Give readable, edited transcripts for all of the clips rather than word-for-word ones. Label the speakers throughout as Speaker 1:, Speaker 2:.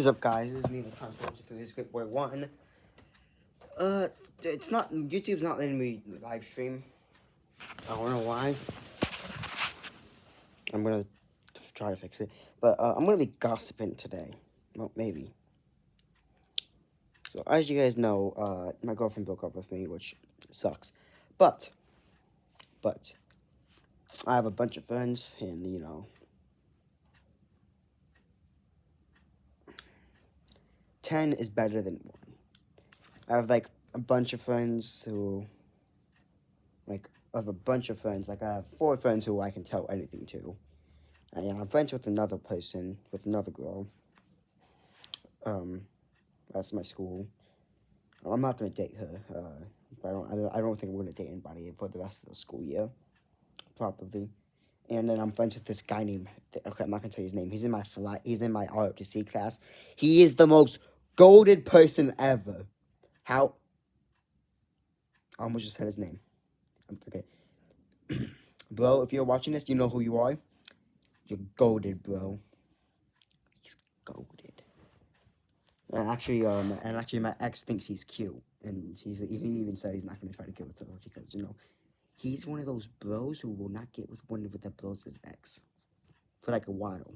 Speaker 1: What's up, guys? This is me, the console to this Great Boy 1. It's not, YouTube's not letting me live stream. I don't know why. I'm gonna try to fix it. But, I'm gonna be gossiping today. Well, maybe. So, as you guys know, my girlfriend broke up with me, which sucks. But, I have a bunch of friends, and, 10 is better than 1. I have, like, a bunch of friends who, like, I have 4 friends who I can tell anything to. And I'm friends with another person, with another girl. That's my school. I'm not gonna date her. I don't think I'm gonna date anybody for the rest of the school year, probably. And then I'm friends with this guy named. Okay, I'm not gonna tell you his name. He's in my He's in my ROTC class. He is the most goated person ever. How? I almost just said his name. Okay, bro. If you're watching this, you know who you are. You're goated, bro. He's goated. And actually, my ex thinks he's cute, and he even said he's not gonna try to get with her because he's one of those bros who will not get with one with that blows his ex for like a while.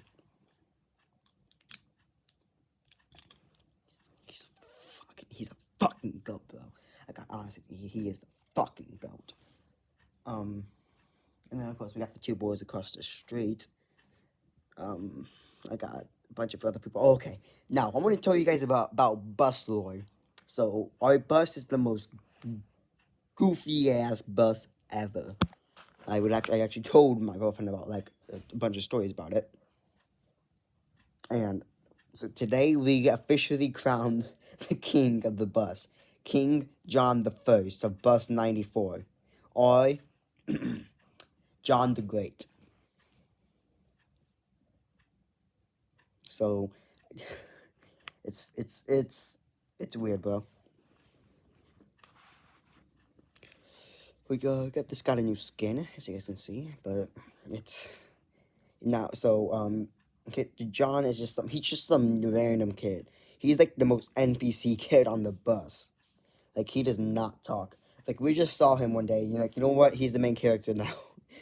Speaker 1: He's a fucking goat, bro. Like honestly, he is the fucking goat. And then of course we got the 2 boys across the street. I got a bunch of other people. Oh, okay, now I want to tell you guys about Bus Lord. So our bus is the most goofy ass bus ever. I actually told my girlfriend about like a bunch of stories about it. And so today we officially crowned the king of the bus, King John the First of Bus 94, or John the Great. So it's weird, bro. We got this got a new skin, as you guys can see, but it's now so okay, John is just he's just some random kid. He's like the most NPC kid on the bus. Like he does not talk. Like we just saw him one day. You know what? He's the main character now.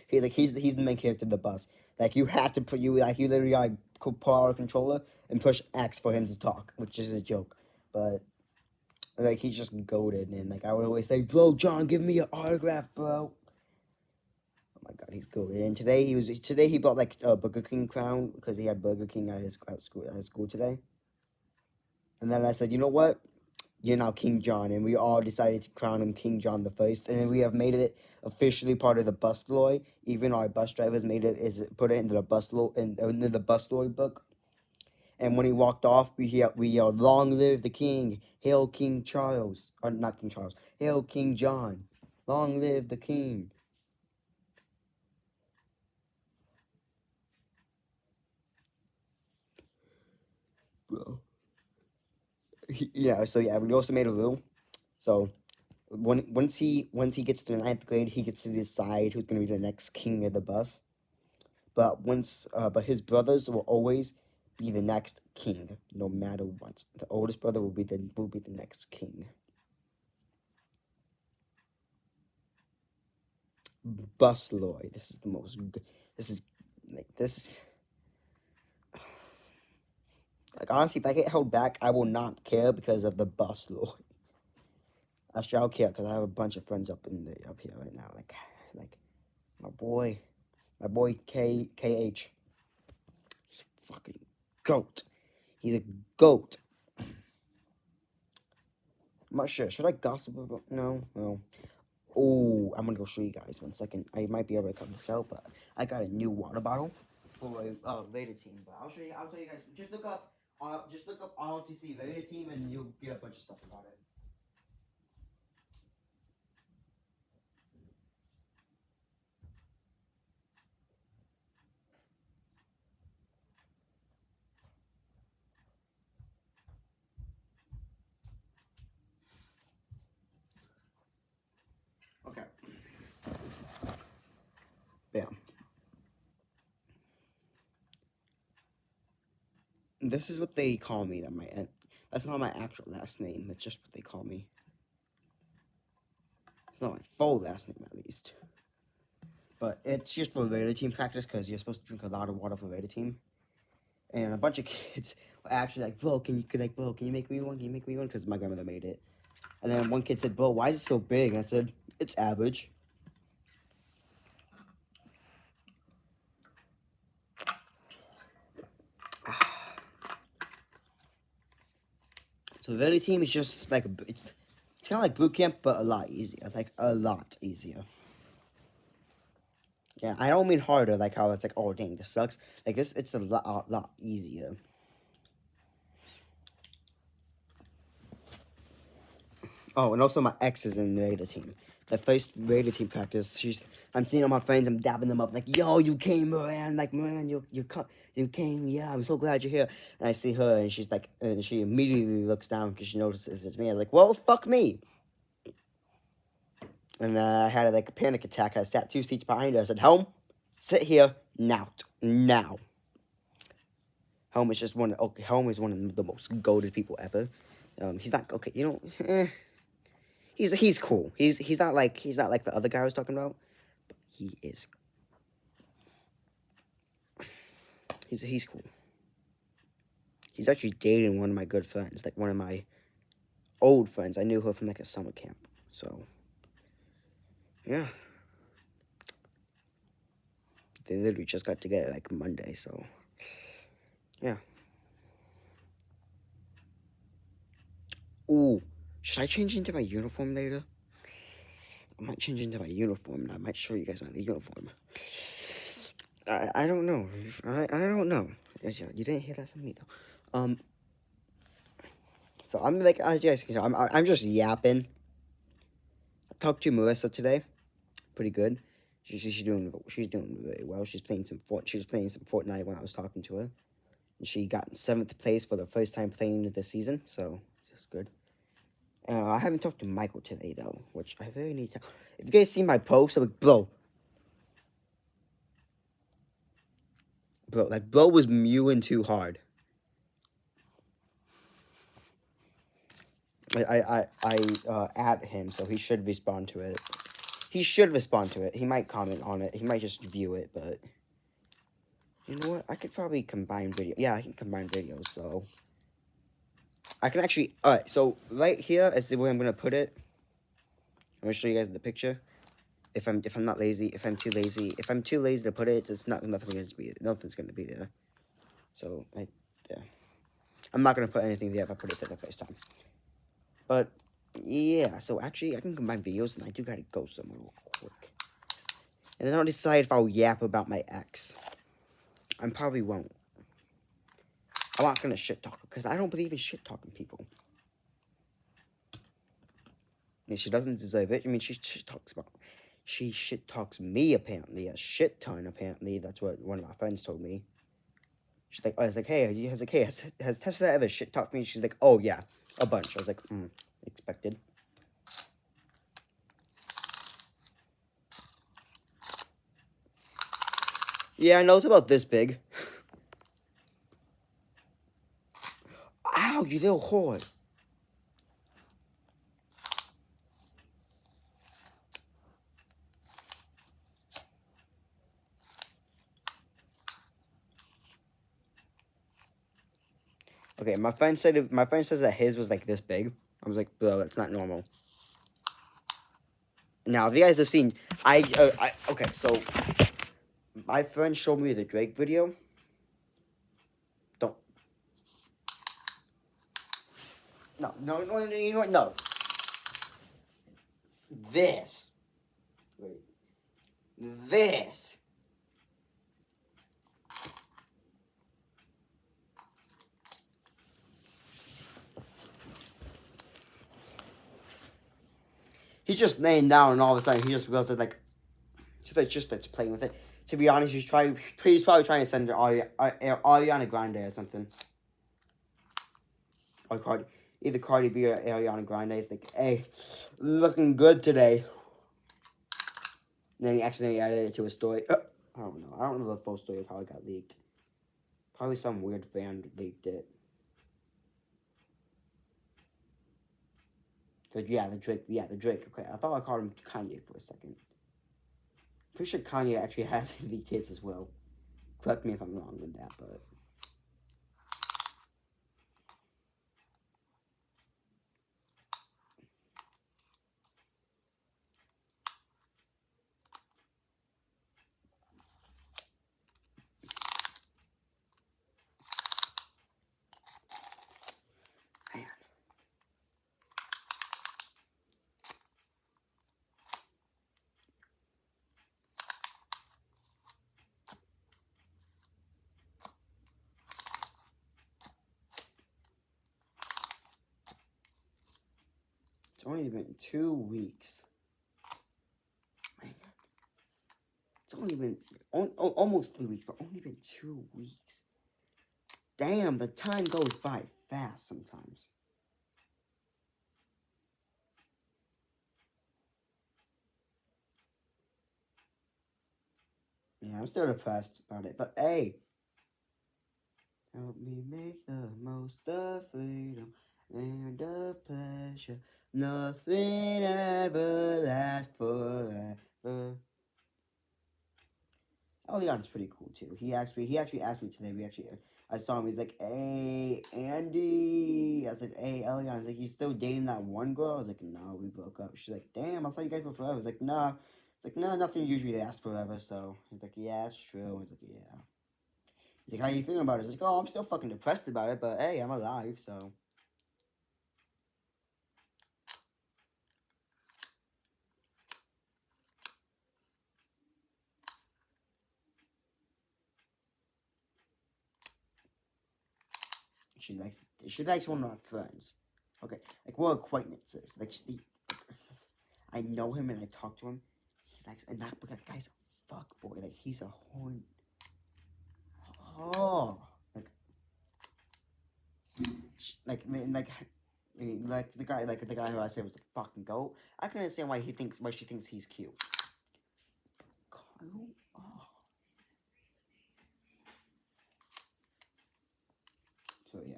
Speaker 1: He's the main character of the bus. Like you have to put you literally gotta pull out a controller and push X for him to talk, which is a joke. But like he's just goaded, and like I would always say, bro, John, give me your autograph, bro. Oh my god, he's goaded. And today he bought like a Burger King crown because he had Burger King at his school today. And then I said, you know what? You're now King John, and we all decided to crown him King John the First, and we have made it officially part of the bus law. Even our bus drivers put it into the bus law into the bus law book. And when he walked off, we yelled, "Long live the King! Hail King Charles!" Or not King Charles. Hail King John! Long live the King! Bro. Yeah. So yeah, we also made a rule. So once he gets to the 9th grade, he gets to decide who's gonna be the next king of the bus. But his brothers will always be the next king, no matter what. The oldest brother will be the next king. Bus Lloyd. This is the most. This is like honestly, if I get held back, I will not care because of the bus Lloyd. Actually, I'll care because I have a bunch of friends up here right now. Like my boy KH. He's a fucking goat. He's a goat. I'm not sure. Should I gossip about? No. Oh, I'm gonna go show you guys 1 second. I might be able to cut this out, but I got a new water bottle for a Vader team. But I'll show you. I'll tell you guys. Just look up ROTC Vader team, and you'll get a bunch of stuff about it. Okay. Bam. this is what they call me. That's not my actual last name. It's just what they call me. It's not my full last name, at least. But it's just for Raider team practice, because you're supposed to drink a lot of water for Raider team. And a bunch of kids were actually like, bro, can you make me one? Can you make me one? Because my grandmother made it. And then one kid said, bro, why is it so big? And I said, it's average. So the Raider team is just like, it's kind of like boot camp, but a lot easier. Like, a lot easier. Yeah, I don't mean harder, like how it's like, oh, dang, this sucks. Like, it's a lot easier. Oh, and also my ex is in the Raider team. The first Raider team practice, I'm seeing all my friends, I'm dabbing them up, like, yo, you came, man, like, man, you came, yeah, I'm so glad you're here. And I see her, and she's like, and she immediately looks down because she notices it's me. I'm like, well, fuck me. And I had like a panic attack. I sat 2 seats behind her. I said, home, sit here, now. Home is just Home is one of the most goated people ever. He's not, okay, you know, He's cool. He's not like the other guy I was talking about. But he is. He's cool. He's actually dating one of my good friends, like one of my old friends. I knew her from like a summer camp. So yeah. They literally just got together like Monday, so yeah. Ooh, should I change into my uniform later? I might change into my uniform, and I might show you guys my uniform. I don't know. I don't know. You didn't hear that from me though. So I'm like, as you guys can tell, I'm just yapping. I talked to Melissa today, pretty good. She's doing really well. She was playing some Fortnite when I was talking to her, and she got 7th place for the first time playing this season. So it's good. I haven't talked to Michael today though, which I really need to. If you guys see my post, I'm like, bro, bro was mewing too hard. I at him, so he should respond to it. He should respond to it. He might comment on it. He might just view it, but you know what? I could probably combine video. Yeah, I can combine videos, so I can actually. All right, so right here is where I'm gonna put it. I'm gonna show you guys the picture. If I'm not lazy, if I'm too lazy to put it, it's nothing's gonna be there. So yeah, I'm not gonna put anything there if I put it there the first time. But yeah, so actually I can combine videos, and I do gotta go somewhere real quick. And then I'll decide if I'll yap about my ex. I probably won't. I'm not gonna shit talk her because I don't believe in shit talking people. I mean, she doesn't deserve it. I mean, she shit talks me apparently a shit ton. Apparently, that's what one of my friends told me. She's like, I was like, hey, has Tessa ever shit talked me? She's like, oh yeah, a bunch. I was like, expected. Yeah, I know it's about this big. Ow, you little whore. Okay, my friend says that his was like this big. I was like, bro, that's not normal. Now, if you guys have seen, okay, so my friend showed me the Drake video. Don't. No, you know what? No. This. Wait. This. He's just laying down, and all of a sudden, he just goes like, just starts playing with it. To be honest, he's probably trying to send her Ariana Grande or something. Or either Cardi B or Ariana Grande is like, hey, looking good today. And then he accidentally added it to a story. I don't know. I don't know the full story of how it got leaked. Probably some weird fan leaked it. But yeah, the Drake. Okay, I thought I called him Kanye for a second. Pretty sure Kanye actually has leaked his as well. Correct me if I'm wrong with that, but. Man. It's only been 2 weeks. Man. It's only been almost 3 weeks, but only been 2 weeks. Damn, the time goes by fast sometimes. Yeah, I'm still depressed about it, but hey. Help me make the most of freedom and of pleasure. Nothing ever lasts forever. Oh, Leon's pretty cool too. He actually asked me today. I saw him. He's like, "Hey, Andy." I was like, "Hey, Elion." He's like, "You still dating that one girl?" I was like, "No, we broke up." She's like, "Damn, I thought you guys were forever." I was like, "Nah." It's like, "No, nothing usually lasts forever." So he's like, "Yeah, it's true." I was like, "Yeah." He's like, "How you feeling about it?" He's like, "Oh, I'm still fucking depressed about it, but hey, I'm alive." So she likes one of my friends. Okay, like we're acquaintances. I know him and I talk to him. He likes and that guy's a fuck boy. Like he's a horn. Oh, like like like the guy who I said was the fucking goat. I can understand why she thinks he's cute. Kyle, oh. So yeah.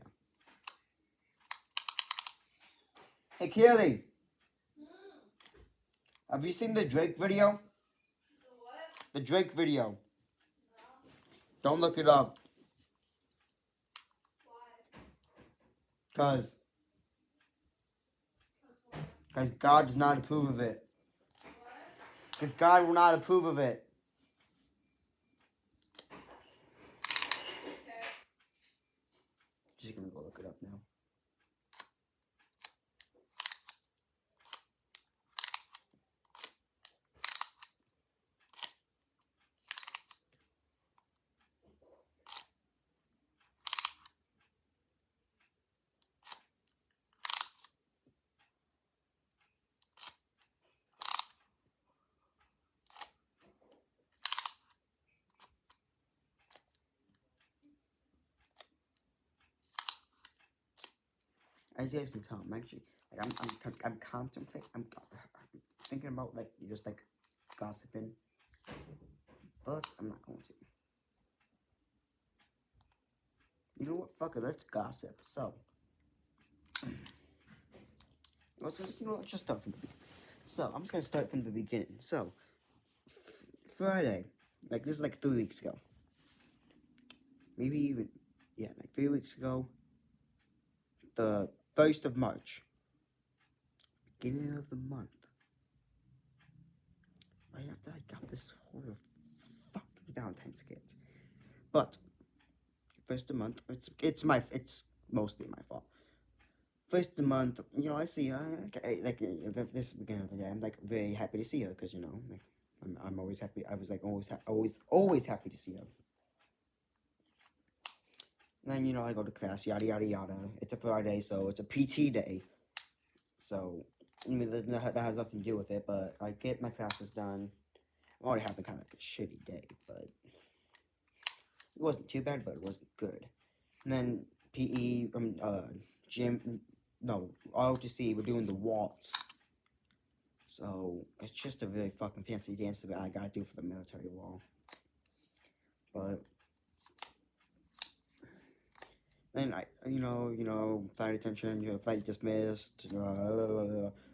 Speaker 1: Hey Kelly, have you seen the Drake video? The Drake video. Don't look it up. Cause God does not approve of it. Because God will not approve of it. Just gonna go look it up now. As you guys can tell, I'm actually like I'm contemplating. I'm thinking about like just like gossiping, but I'm not going to. You know what? Fuck it. Let's gossip. So, let's just start from the beginning. So I'm just gonna start from the beginning. So Friday, like this is like 3 weeks ago, maybe even like 3 weeks ago, the 1st of March, beginning of the month. Right after I got this whole fucking Valentine's gift. But 1st of the month, it's mostly my fault. 1st of the month, I see her like this beginning of the day. I'm like very happy to see her because like I'm always happy. I was like always happy to see her. And then I go to class, yada yada yada. It's a Friday, so it's a PT day. So I mean that has nothing to do with it. But I get my classes done. I'm already having kind of like a shitty day, but it wasn't too bad, but it wasn't good. And then PE, gym, no, ROTC, we're doing the waltz. So it's just a really fucking fancy dance that I gotta do for the military wall. But Then flight attention, flight dismissed,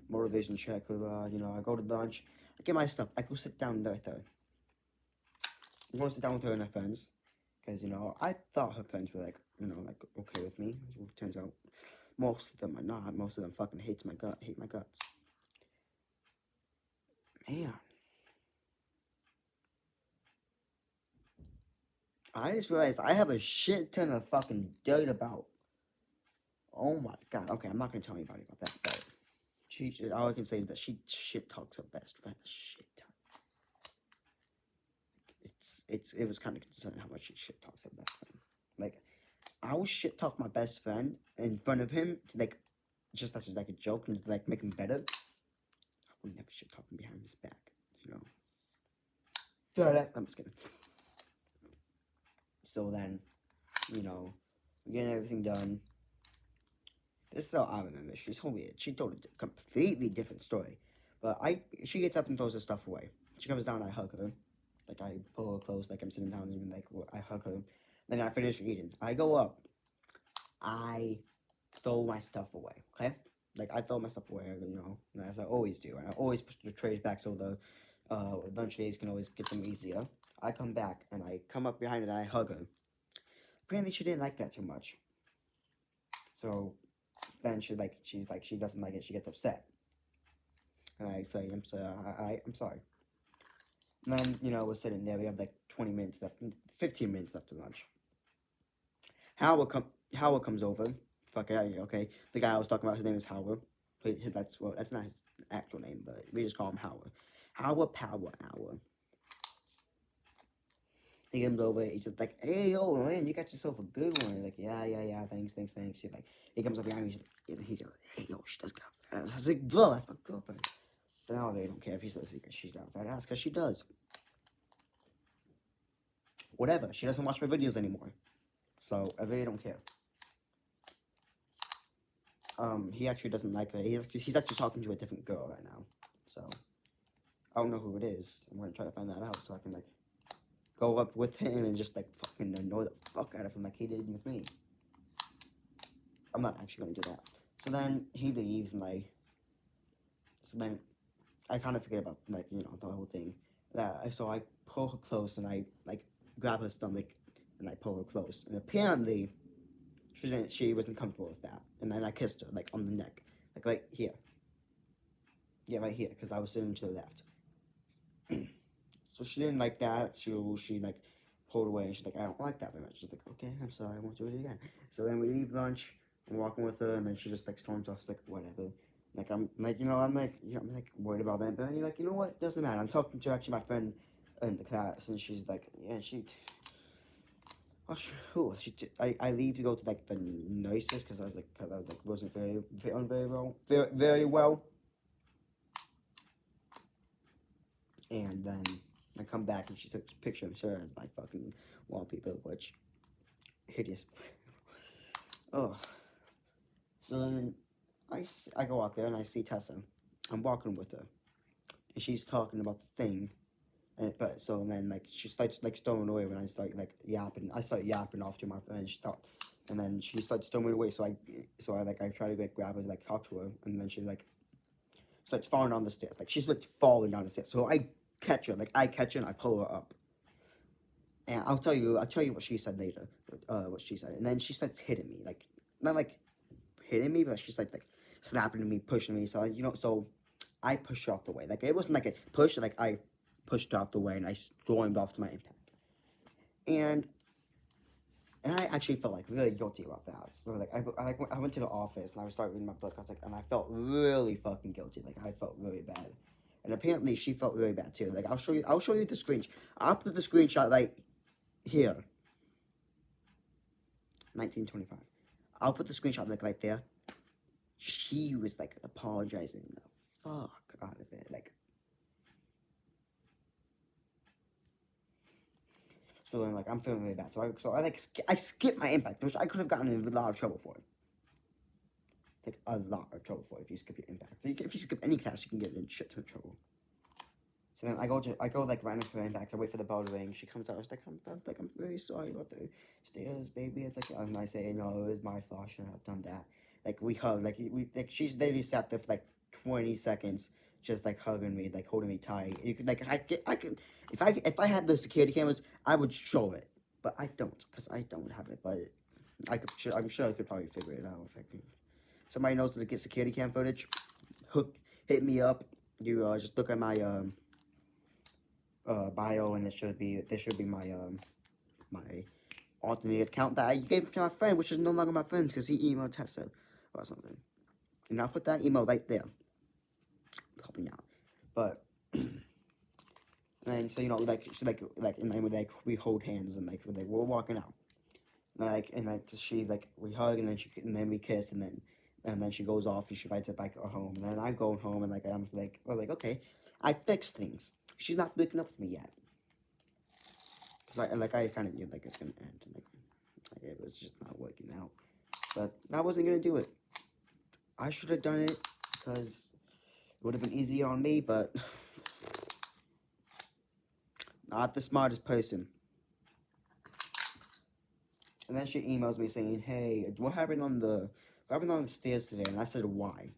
Speaker 1: motivation check, I go to lunch, I get my stuff, I go sit down with her. I'm going to sit down with her and her friends, because, I thought her friends were, okay with me. As it turns out, most of them are not. Most of them fucking hate my guts. Man. I just realized I have a shit ton of fucking dirt about. Oh my god. Okay, I'm not gonna tell anybody about that, but all I can say is that she shit talks her best friend a shit ton. It was kind of concerning how much she shit talks her best friend. Like, I will shit talk my best friend in front of him to just as like a joke and to make him better. I would never shit talk him behind his back, you know. I'm just kidding. So then, we're getting everything done. This is how I remember. She told me it. She told a completely different story. But she gets up and throws her stuff away. She comes down, I hug her. Like, I pull her close, like I'm sitting down, and I hug her. Then I finish eating. I go up. I throw my stuff away, okay? Like, I throw my stuff away, as I always do. And I always push the trays back so the lunch days can always get them easier. I come back, and I come up behind her, and I hug her. Apparently, she didn't like that too much. So then she doesn't like it. She gets upset, and I say, I'm sorry. I'm sorry. And then we're sitting there. We have like 20 minutes left, 15 minutes left to lunch. Howard comes over. Fuck it, okay. The guy I was talking about, his name is Howard. That's not his actual name, but we just call him Howard. Howard Power Hour. He comes over. He's like, "Hey, yo, man, you got yourself a good one." Like, yeah. Thanks. She he comes up behind me. He goes, "Hey, yo, she does got a fat ass." I was like, "Bro, that's my girlfriend." But now I really don't care if he says she's got a fat ass, because she does. Whatever. She doesn't watch my videos anymore, so I really don't care. He actually doesn't like her. He's actually talking to a different girl right now, so I don't know who it is. I'm gonna try to find that out so I can go up with him and just fucking annoy the fuck out of him like he did with me. I'm not actually gonna do that. So then he leaves, and so then I kind of forget about the whole thing. So I pull her close, and I grab her stomach, and I pull her close, and apparently she wasn't comfortable with that. And then I kissed her on the neck, right here. Yeah, right here, because I was sitting to the left. So she didn't like that. She pulled away, and she's like, "I don't like that very much." She's like, "Okay, I'm sorry, I won't do it again." So then we leave lunch. I'm walking with her, and then she just storms off. She's like, "Whatever." I'm worried about that, but then you know what? Doesn't matter. I'm talking to actually my friend in the class, and she's like, yeah, I leave to go to the nicest, because I was wasn't very well, very well, and then I come back and she took a picture of her as my fucking wallpaper, which hideous. Oh, so then I go out there and I see Tessa. I'm walking with her, and she's talking about the thing. But so then she starts storming away when I start yapping. I start yapping off to my friend. And then she starts storming away. So I try to grab her talk to her, and then she starts falling down the stairs. She's falling down the stairs. So I catch her. I catch her and I pull her up. And I'll tell you what she said later. What she said, and then she starts hitting me. Not hitting me, but she's slapping me, pushing me. So so I pushed her off the way. It wasn't a push. I pushed out the way and I stormed off to my impact. And I actually felt really guilty about that. So I went to the office and I started reading my book. And I felt really fucking guilty. I felt really bad. And apparently she felt really bad too. I'll show you the screenshot. I'll put the screenshot right here. 1925. I'll put the screenshot right there. She was apologizing the fuck out of it. So then, I'm feeling really bad. So I skipped my impact, which I could have gotten in a lot of trouble for. A lot of trouble for if you skip your impact. So if you skip any class, you can get in shit ton of trouble. So then I go like right next to her and back. I wait for the bell to ring. She comes out. She's like, I'm very sorry about the stairs, baby. It's like, and I say, no, it was my fault. I shouldn't have done that. Like we hug, like she's literally sat there for like 20 seconds, just like hugging me, like holding me tight. You could like I could if I had the security cameras, I would show it, but I don't because I don't have it. But I'm sure I could probably figure it out if I could. Somebody knows to get security cam footage. Hit me up. You just look at my bio, and there should be my alternate account that I gave to my friend, which is no longer my friend's because he emailed Tessa or something. And I'll put that email right there. Probably not, but and so like she and then we hold hands and we're walking out. She we hug and then we kiss and then she goes off and she rides her bike home and then I'm going home and we're like okay, I fixed things. She's not breaking up with me yet because I kind of knew like it's gonna end and it was just not working out, but I wasn't gonna do it. I should have done it because it would have been easier on me, but not the smartest person. And then she emails me saying, "Hey, what happened on the stairs today?" And I said, "Why?"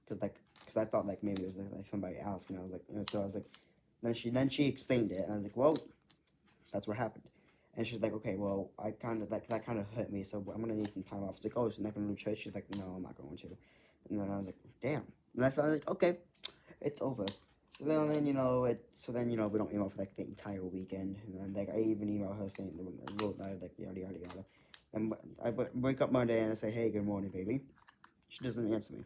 Speaker 1: Because I thought like maybe it was like somebody asked me. I was like, so I was like, then she explained it, and I was like, "Well, that's what happened." And she's like, "Okay, well, I kind of that kind of hurt me, so I'm gonna need some time off." I was like, "Oh, so you're not gonna do church?" She's like, "No, I'm not going to." And then I was like, "Damn." And that's why I was like, "Okay, it's over." So then we don't email for like the entire weekend, and then like I even email her saying like yada yada yada. And I wake up Monday and I say, "Hey, good morning, baby." She doesn't answer me.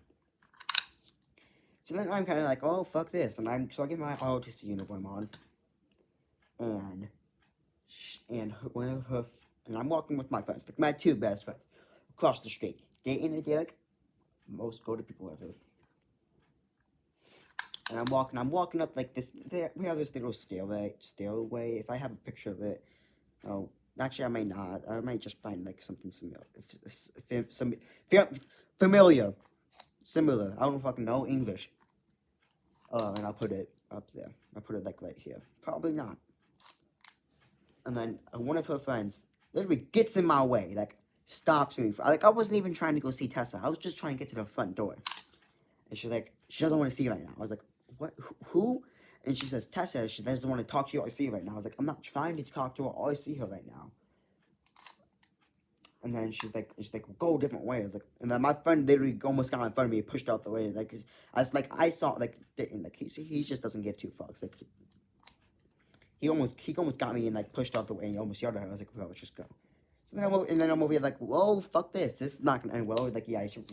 Speaker 1: So then I'm kind of like, "Oh, fuck this," and I get my ROTC uniform on, and one of her, and I'm walking with my friends, like my two best friends, across the street. Dayton and Derek, most go-to people ever. And I'm walking up like this. We have this little stairway. If I have a picture of it, oh, actually, I may not. I might just find like something similar, familiar, similar. I don't fucking know English. And I'll put it up there. I put it like right here. Probably not. And then one of her friends literally gets in my way, like stops me. Like I wasn't even trying to go see Tessa. I was just trying to get to the front door. And she's like, she doesn't want to see you right now. I was like, what? Who? And she says, Tessa, she doesn't want to talk to you or see you right now. I was like, I'm not trying to talk to her or see her right now. And then she's like, go a different way. I was like, and then my friend literally almost got in front of me and pushed out the way. Like, I saw, like he just doesn't give two fucks. Like, he almost got me and, like, pushed out the way and he almost yelled at her. I was like, well, let's just go. So then I'm over here like, whoa, fuck this. This is not going to end well. Like, yeah, you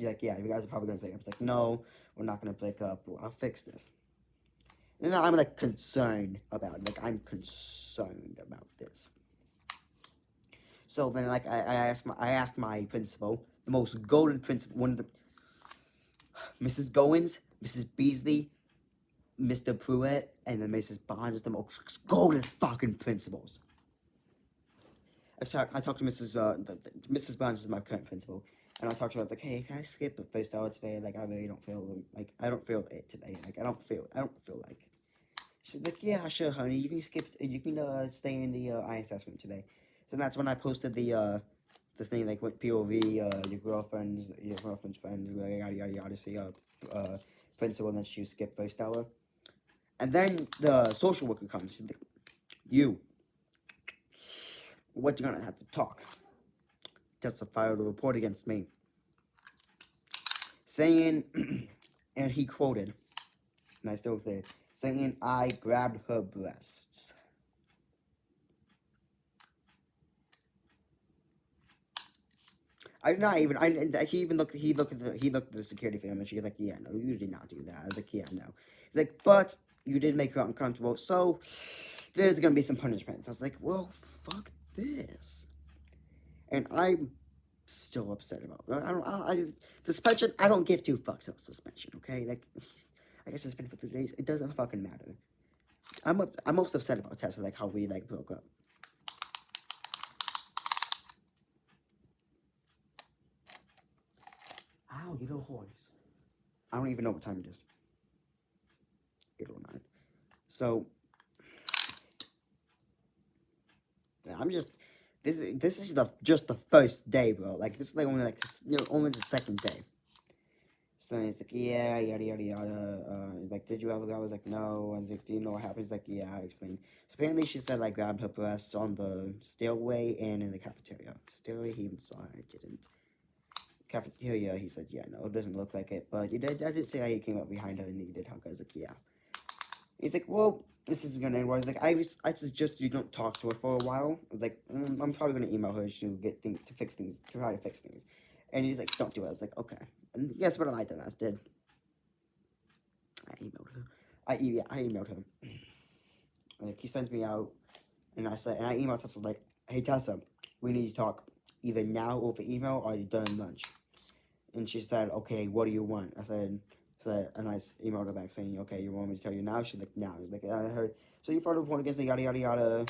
Speaker 1: guys are probably going to break up. It's like, no, we're not going to break up. I'll fix this. And then I'm, like, concerned about it. Like, I'm concerned about this. So then, like, I asked my principal, the most golden principal, one of the, Mrs. Goins, Mrs. Beasley, Mr. Pruitt, and then Mrs. Bonds, the most golden fucking principals. I talked to Mrs. Bonds is my current principal, and I talked to her. I was like, "Hey, can I skip the first hour today? Like, I really don't feel I don't feel it today. Like, I don't feel like." She's like, "Yeah, sure, honey. You can skip. You can stay in the ISS room today." So that's when I posted the thing like with POV, your girlfriend's friend, yada yada yada. See, principal, and then she skip first hour, and then the social worker comes. She's like, "You, what you gonna have to talk? Testify or report against me." Saying, and he quoted, and I still say it, saying, "I grabbed her breasts." I not even. He looked at the security film, and she's like, "Yeah, no, you did not do that." I was like, "Yeah, no." He's like, "But you did make her uncomfortable, so there's gonna be some punishments." I was like, "Well, fuck this," and I'm still upset about it. Suspension. I don't give two fucks about suspension. Okay, like I guess suspended for 3 days. It doesn't fucking matter. I'm most upset about Tessa, like how we like broke up. Ow, you little horse. I don't even know what time it is. 8:09. So I'm just this is just the first day, bro. Like this is like only like only the second day. So he's like, yeah, yada yada yada. He's like, did you ever go? I was like, no. I was like, do you know what happened? He's like, yeah. I explained. So apparently, she said I grabbed her breasts on the stairway and in the cafeteria. Stairway, he even saw I didn't. Cafeteria, he said, yeah, no, it doesn't look like it. But I did say he came up behind her and he did hug her. I was like, yeah. He's like, well, this is gonna end. I was like, I suggest you don't talk to her for a while. I was like, I'm probably gonna email her to get things to fix things, to try to fix things. And he's like, don't do it. I was like, okay. And guess what my dumbass did? I emailed her. I emailed her. Like he sends me out, and I emailed Tessa like, hey Tessa, we need to talk either now over email or during lunch. And she said, okay, what do you want? I said, and I emailed her back saying, okay, you want me to tell you now? She's like, now. She's like, I heard. So you filed a report against me, yada yada yada.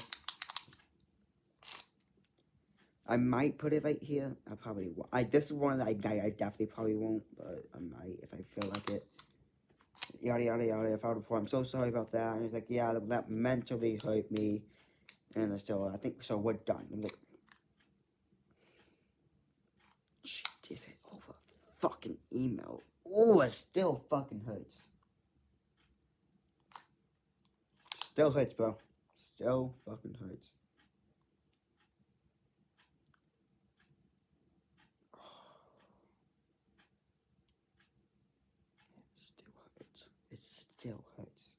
Speaker 1: I might put it right here. I probably won't. This is one that I definitely probably won't, but I might if I feel like it. Yada yada yada. I filed a report. I'm so sorry about that. And he's like, yeah, that mentally hurt me. And they're still, I think so. We're done. I'm like, she did it over fucking email. Oh, it still fucking hurts. Still hurts, bro. Still fucking hurts. Still hurts. It still hurts.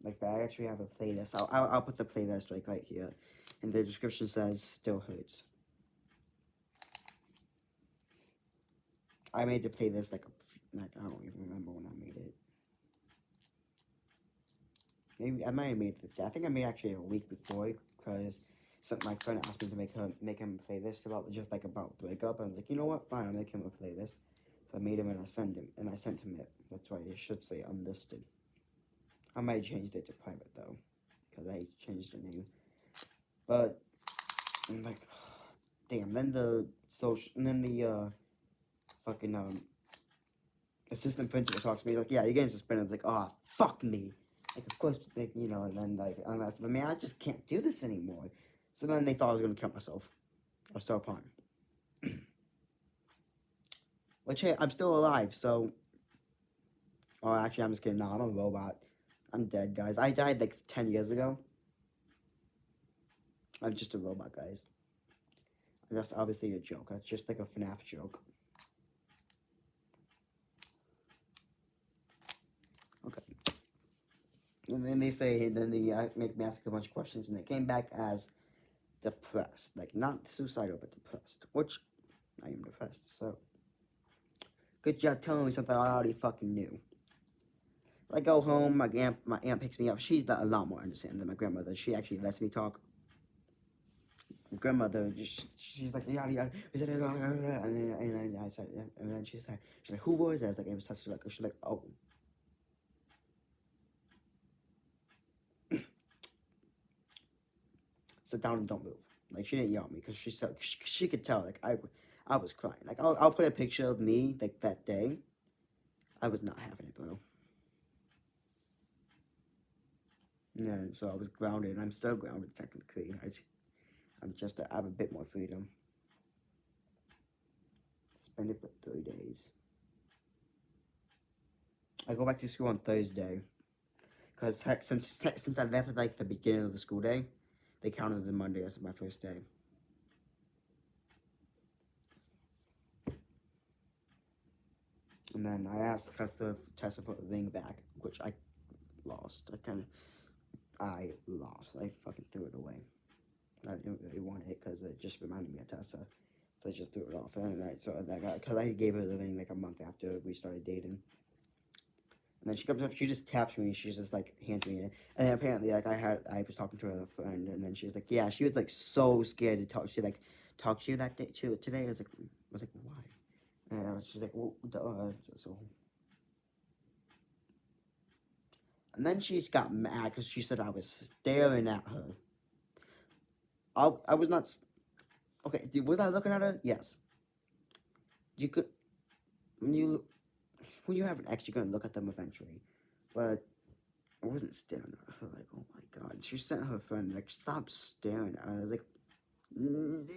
Speaker 1: Like, I actually have a playlist. I'll put the playlist right here. And the description says, still hurts. I made the playlist like I don't even remember when I made it. Maybe I might have made it. I think I made actually a week before because my friend asked me to make him a playlist about breakup. I was like, you know what? Fine, I'll make him a playlist. So I made him and I sent him it. That's why it should say unlisted. I might have changed it to private though, because I changed the name. But I'm like, damn. Then the fucking assistant principal talks to me. He's like, yeah, you're getting suspended. I was like, oh, fuck me. Like, of course, like, you know, and then, like, and I said, man, I just can't do this anymore. So then they thought I was going to kill myself. Or self-harm. Which, hey, I'm still alive, so... Oh, actually, I'm just kidding. No, I'm a robot. I'm dead, guys. I died, like, 10 years ago. I'm just a robot, guys. And that's obviously a joke. That's just, like, a FNAF joke. Okay. And then they make me ask a bunch of questions, and it came back as depressed. Like, not suicidal, but depressed. Which, I am depressed, so... Good job telling me something I already fucking knew. I go home, my aunt picks me up. She's a lot more understanding than my grandmother. She actually lets me talk. My grandmother, she's like, yada yada. And then I said, and then she's like, who was that? I was like, it was such like, she's like, oh. Sit down and don't move. Like, she didn't yell at me because she could tell, like, I was crying. Like, I'll put a picture of me, like, that day. I was not having it, bro. Yeah, so I was grounded, and I'm still grounded, technically. I have a bit more freedom. Spend it for 3 days. I go back to school on Thursday. Because since I left at, like, the beginning of the school day, they counted the Monday as my first day. And then I asked Tessa to put the ring back, which I lost. I lost. I fucking threw it away. I didn't really want it because it just reminded me of Tessa. So I just threw it off. Because I gave her the ring like a month after we started dating. And then she comes up, she just taps me, she's just like hands me it. And then apparently, like I was talking to a friend, and then she was like, yeah, she was like so scared to talk. She like talked to you that day today. I was like, why? And she's like, well, so. And then she got mad because she said I was staring at her. I was not. Okay, was I looking at her? Yes. You could when you have an ex, you're gonna look at them eventually, but I wasn't staring at her, like, oh my god. She sent her friend, like, stop staring at her. I was like, nigga,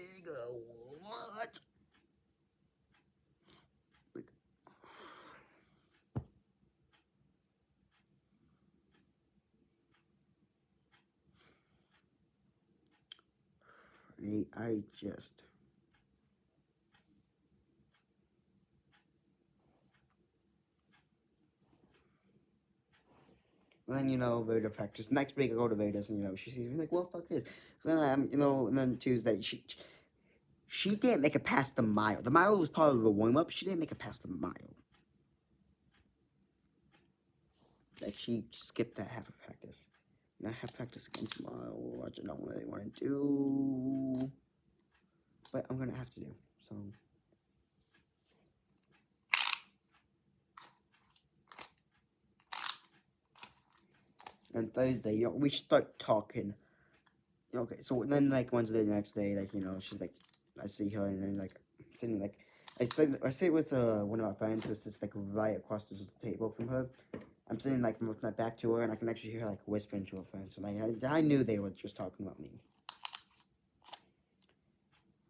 Speaker 1: what? Like, I just. And then, Vader practice. Next week, I go to Vegas, and, she sees me like, well, fuck this. So then, and then Tuesday, she didn't make it past the mile. The mile was part of the warm-up. She didn't make it past the mile. Like, she skipped that half of practice. And I have practice again tomorrow, which I don't really want to do. But I'm going to have to do, so. And Thursday, we start talking. Okay, so then, like, Wednesday, the next day, like, she's like, I see her, and then, like, sitting, like, I sit with one of my friends who sits, like, right across the table from her. I'm sitting, like, with my back to her, and I can actually hear her, like, whispering to her friends. And I knew they were just talking about me.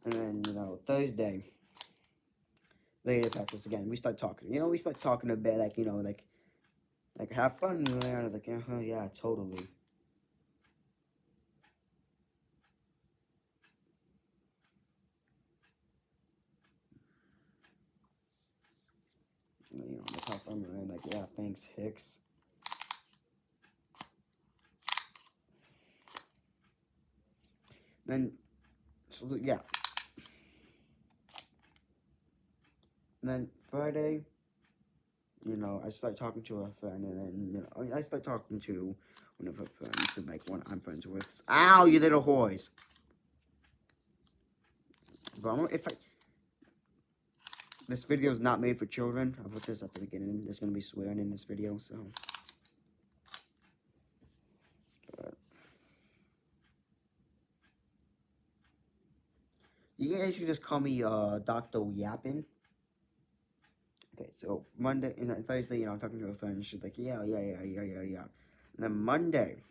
Speaker 1: And then, Thursday, later practice again. We start talking. We start talking a bit, like, like have fun there. And I was like, yeah, totally. Like have fun there. Like, yeah, thanks, Hicks. Then, so yeah. And then Friday, I start talking to a friend, and then, I start talking to one of her friends, and, like, one I'm friends with. Ow, you little whores! But if this video is not made for children. I'll put this at the beginning. There's gonna be swearing in this video, so. You guys can just call me Dr. Yapping. Okay, so Monday and Thursday, I'm talking to a friend. She's like, yeah. And then Monday,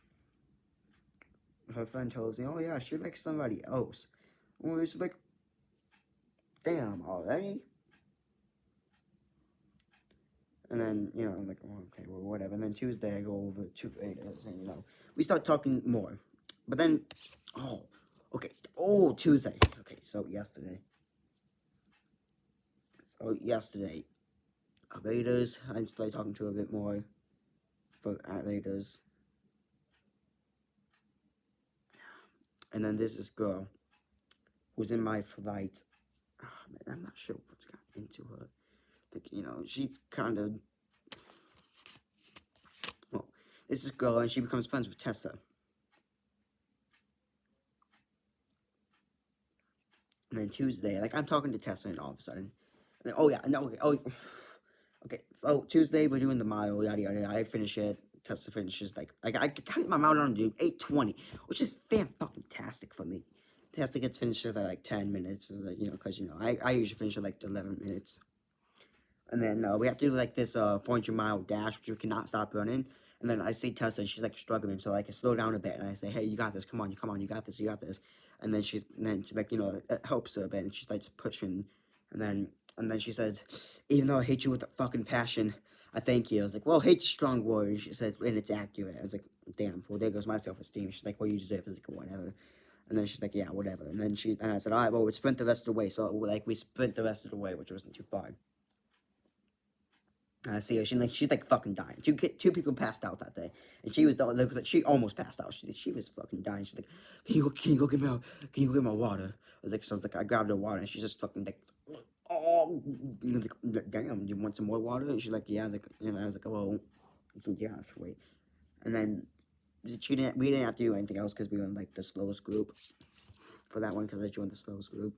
Speaker 1: her friend tells me, oh yeah, she likes somebody else. Well, it's like, damn, already? And then, I'm like, oh, okay, well, whatever. And then Tuesday, I go over to Vegas, and, we start talking more. But then, okay. Oh, Tuesday. Okay, so yesterday. Raiders, I started talking to her a bit more at Raiders. And then there's this girl who's in my flight. Oh, man, I'm not sure what's got into her. Like, she's kind of. Well, this is girl, and she becomes friends with Tessa. And then Tuesday, like, I'm talking to Tessa, and all of a sudden. And then, oh, yeah, no, okay, okay, so Tuesday, we're doing the mile, yada, yada, I finish it. Tessa finishes, like, I count my mile on to do 8:20, which is fantastic for me. Tessa gets finishes at, like, 10 minutes, because, I usually finish at, like, 11 minutes. And then we have to do, like, this 400-mile dash, which we cannot stop running. And then I see Tessa, and she's, like, struggling, so, like, I slow down a bit, and I say, hey, you got this, come on, you got this. And then she, like, it helps her a bit, and she starts pushing, and then she says, even though I hate you with a fucking passion, I thank you. I was like, well, hate's a strong word. And she said, and it's accurate. I was like, damn, well, there goes my self-esteem. She's like, well, you deserve it. I was like, whatever. And then she's like, yeah, whatever. And I said, all right, well, we sprint the rest of the way. So, like, we sprint the rest of the way, which wasn't too far. I see her. She's like fucking dying. Two people passed out that day, and she almost passed out. She was fucking dying. She's like, can you go get my water? I was like, I grabbed her water, and she's just fucking like, oh, I was like, damn, do you want some more water? And she's like, yeah. I was like, well, yeah, wait. And then we didn't have to do anything else because we were in like the slowest group for that one because I joined the slowest group.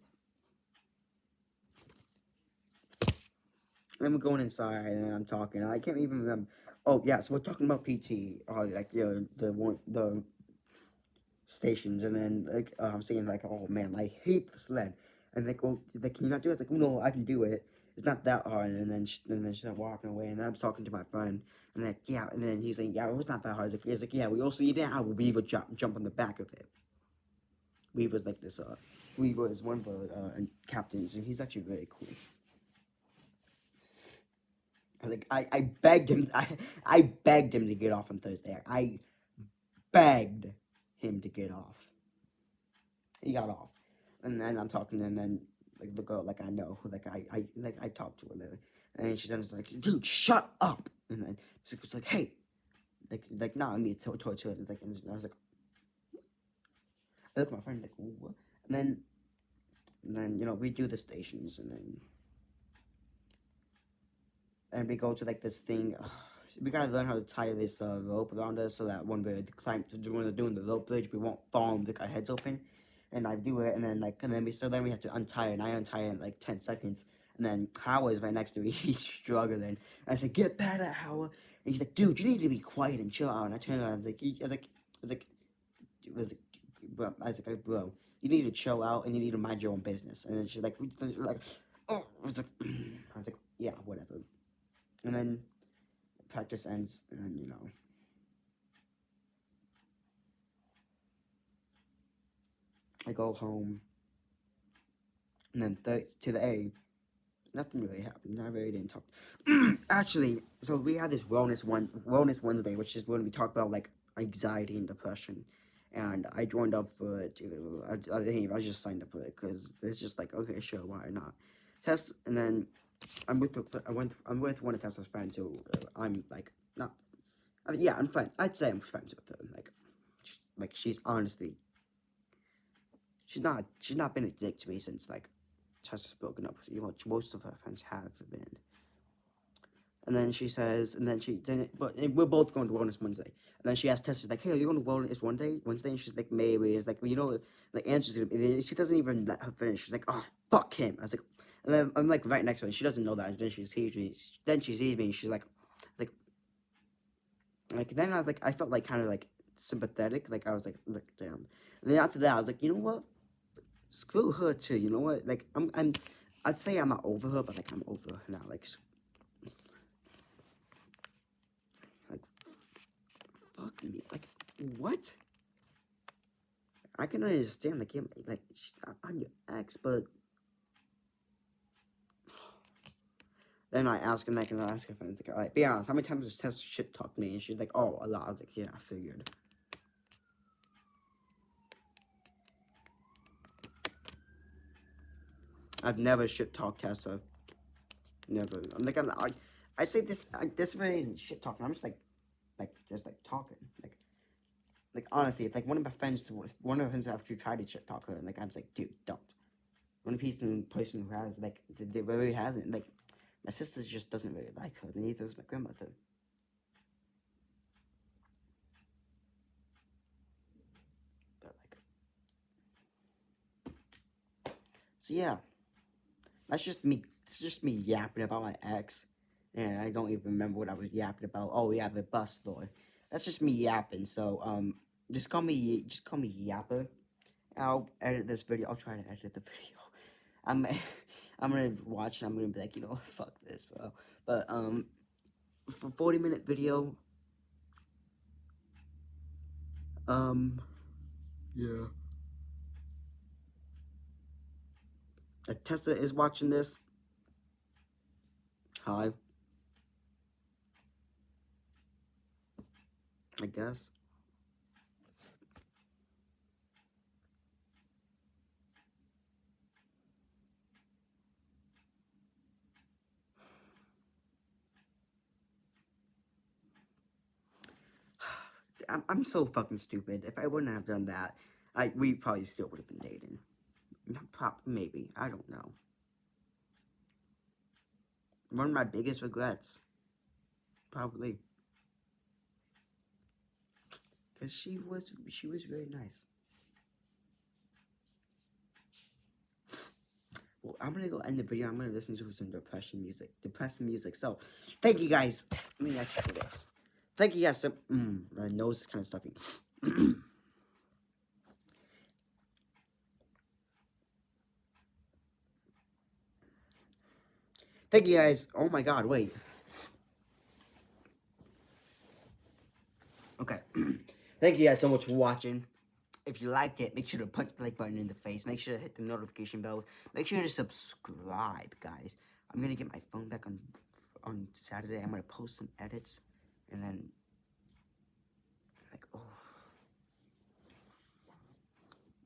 Speaker 1: Then we're going inside, and I'm talking. I can't even remember. Oh yeah, so we're talking about PT, like the stations, and then like I'm saying like, oh man, I hate the sled, and like, well, like, can you not do it? It's like, no, I can do it. it's not that hard. And then she started walking away, and then I was talking to my friend, and then yeah, and then he's like, yeah, it was not that hard. He's like, yeah, you didn't have a Weaver jump on the back of it. Weaver's like this. Weaver is one of the captains, and he's actually very cool. I was like, I begged him, I begged him to get off on Thursday. I begged him to get off. He got off, and then I'm talking, and then like the girl, like I know, I talked to her there, and she's just like, dude, shut up, and then she was like, hey, nah, I mean, towards her, like, and I was like, I look at my friend like, what? And then we do the stations, and we go to like this thing. We gotta learn how to tie this rope around us so that when we're doing the rope bridge, we won't fall and our heads open. And I do it, and then we have to untie it, and I untie it in like 10 seconds. And then Howard is right next to me. He's struggling. And I said, "Get better, Howard." And he's like, "Dude, you need to be quiet and chill out." And I turned around. I was like, bro, you need to chill out and you need to mind your own business. And then she's like, oh, I was like, yeah, whatever. And then practice ends, and then I go home, and then to the A, nothing really happened. I really didn't talk. Actually, so we had this Wellness Wednesday, which is when we talk about like anxiety and depression, and I joined up for it. I didn't even, I just signed up for it because it's just like, okay, sure, why not? Test, and then I'm with one of Tessa's friends who I'm like not. I mean, yeah, I'm friends. I'd say I'm friends with her. Like she's honestly, she's not been a dick to me since like Tessa's broken up. Most of her friends have been. And then she says, but we're both going to Wellness Wednesday. And then she asks Tessa, like, hey, are you going to Wellness Wednesday? And she's like, maybe. It's like, well, like, answers it. She doesn't even let her finish. She's like, oh, fuck him. I was like, and then I'm like right next to her, and she doesn't know that. And then she sees me. And she's like, then I was like, I felt like kind of like sympathetic. Like I was like, damn. And then after that, I was like, you know what? Screw her too. You know what? Like I'd say I'm not over her, but like I'm over her now. Like fuck me. Like what? I can understand like I'm your ex, but then I ask him like, and I ask her friends like, be honest, how many times does Tess shit talk me? And she's like, oh, a lot. I was like, yeah, I figured. I've never shit talked Tessa. Never. I say this really isn't shit talking. I'm just just like talking. Like honestly, if like one of my friends after tried to shit talk her, and like I'm just like, dude, don't. One person who has like they really hasn't like my sister just doesn't really like her. Neither does my grandmother. But like, so yeah, that's just me. It's just me yapping about my ex, and I don't even remember what I was yapping about. Oh yeah, the bus store. That's just me yapping. So just call me Yapper. I'll edit this video. I'll try to edit the video. I'm I'm gonna watch and I'm gonna be like, fuck this, bro. But for 40-minute video, yeah. If Tessa is watching this, hi. I guess. I'm so fucking stupid. If I wouldn't have done that, we probably still would have been dating. Maybe. I don't know. One of my biggest regrets. Probably. Because she was really nice. Well, I'm gonna go end the video. I'm gonna listen to some depressing music. So, thank you guys. Let me actually do this. Thank you guys. My nose is kind of stuffy. Thank you guys. Oh my god, wait. Okay. Thank you guys so much for watching. If you liked it, make sure to punch the like button in the face. Make sure to hit the notification bell. Make sure to subscribe, guys. I'm gonna get my phone back on Saturday. I'm gonna post some edits, and then like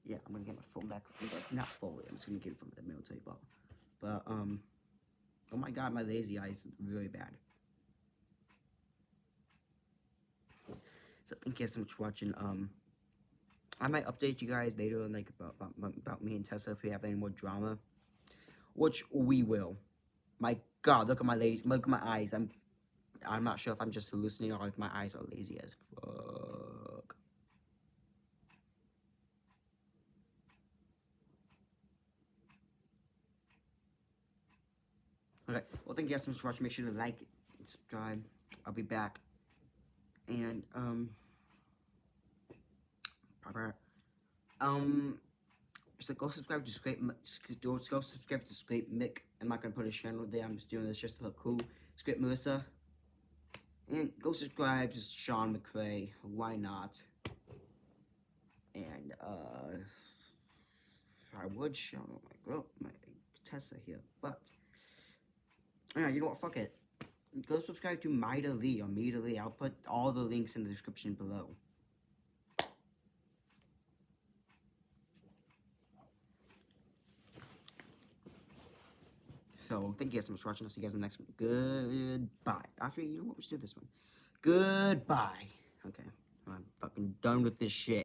Speaker 1: yeah, I'm gonna get my phone back. Not fully. I'm just gonna get it from the military ball. But oh my god, my lazy eye is really bad. So thank you guys so much for watching. I might update you guys later on, like about me and Tessa if we have any more drama, which we will. My God, look at my lazy, look at my eyes. I'm not sure if I'm just hallucinating or if my eyes are lazy as fuck. Okay, well thank you guys so much for watching. Make sure to like and subscribe. I'll be back, and so go subscribe to go subscribe to Scrape Mick. I'm not gonna put his channel there. I'm just doing this just to look cool. Scrape Melissa. And go subscribe to Sean McCray. Why not? And I would show my Tessa here, but you know what? Fuck it. Go subscribe to Mida Lee or Mida Lee. I'll put all the links in the description below. So thank you guys so much for watching. I'll see you guys in the next one. Goodbye. Actually, you know what? We should do this one. Goodbye. Okay. I'm fucking done with this shit.